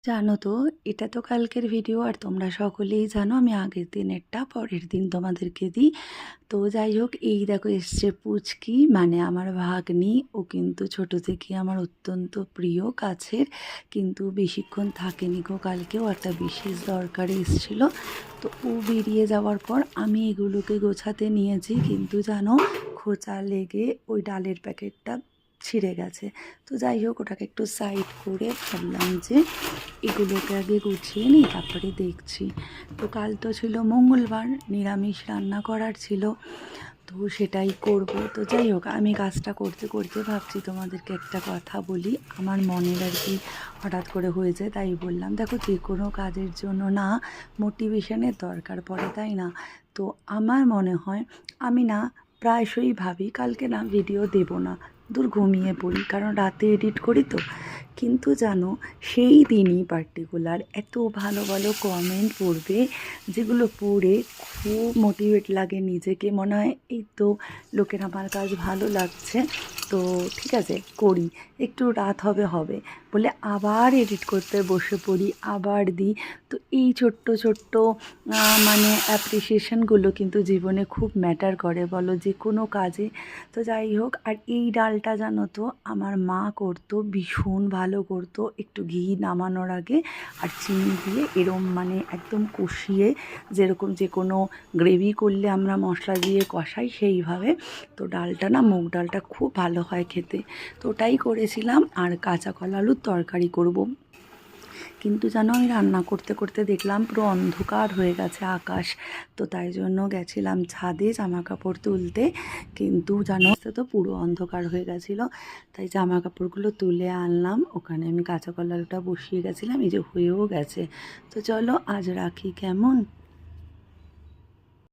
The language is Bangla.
জানো তো, এটা তো কালকের ভিডিও আর তোমরা সকলেই জানো আমি আগের দিনেরটা পরের দিন তোমাদেরকে দিই। তো যাই হোক, এই দেখো এসছে পুচকি, মানে আমার ভাগ্নি। ও কিন্তু ছোট থেকে আমার অত্যন্ত প্রিয় কাছের, কিন্তু বেশিক্ষণ থাকেনি গো। কালকেও একটা বিশেষ দরকারে এসেছিল। তো ও বেরিয়ে যাওয়ার পর আমি এগুলোকে গোছাতে নিয়েছি, কিন্তু জানো খোঁচা লেগে ওই ডালের প্যাকেটটা ছিঁড়ে গেছে। তো যাই হোক, ওটাকে একটু সাইড করে ভাবলাম যে এগুলোকে আগে গুছিয়ে নিই, তারপরে দেখছি। তো কাল তো ছিল মঙ্গলবার, নিরামিষ রান্না করার ছিল, তো সেটাই করব। তো যাই হোক, আমি কাজটা করতে করতে ভাবছি তোমাদেরকে একটা কথা বলি, আমার মনের আর কি হঠাৎ করে হয়েছে, তাই বললাম। দেখো, যে কোনো কাজের জন্য না মোটিভেশনের দরকার পড়ে, তাই না? তো আমার মনে হয়, আমি না প্রায়শই ভাবি কালকে না ভিডিও দেব না, দূর ঘুমিয়ে পড়ি, কারণ রাতে এডিট করি তো। কিন্তু জানো, সেই দিনই পার্টিকুলার এত ভালো ভালো কমেন্ট পড়বে, যেগুলো পড়ে খুব মোটিভেট লাগে নিজেকে। মনে হয় এই তো লোকের আমার কাজ ভালো লাগছে, তো ঠিক আছে করি, একটু রাত হবে হবে বলে আবার এডিট করতে বসে পড়ি, আবার দিই। তো এই ছোট্ট ছোট্ট মানে অ্যাপ্রিসিয়েশনগুলো কিন্তু জীবনে খুব ম্যাটার করে, বলো, যে কোনো কাজে। তো যাই হোক, আর এই ডালটা জানো তো আমার মা করতো, ভীষণ ভালো করতো, একটু ঘি নামানোর আগে আর চিনি দিয়ে এরম মানে একদম কষিয়ে, যেরকম যে কোনো গ্রেভি করলে আমরা মশলা দিয়ে কষাই সেইভাবে। তো ডালটা না, মুগ ডালটা খুব ভালো হয় খেতে। তো ওটাই করেছিলাম, আর কাঁচা কলা আলুর তরকারি করব। কিন্তু জানো, আমি রান্না করতে করতে দেখলাম পুরো অন্ধকার হয়ে গেছে আকাশ। তো তাই জন্য গেছিলাম ছাদে জামা কাপড় তুলতে, কিন্তু জানো তো পুরো অন্ধকার হয়ে গেছিলো। তাই জামা কাপড়গুলো তুলে আনলাম, ওখানে আমি কাঁচা কলাটা বসিয়ে গেছিলাম, এই যে হয়েও গেছে। তো চলো আজ রাখি, কেমন?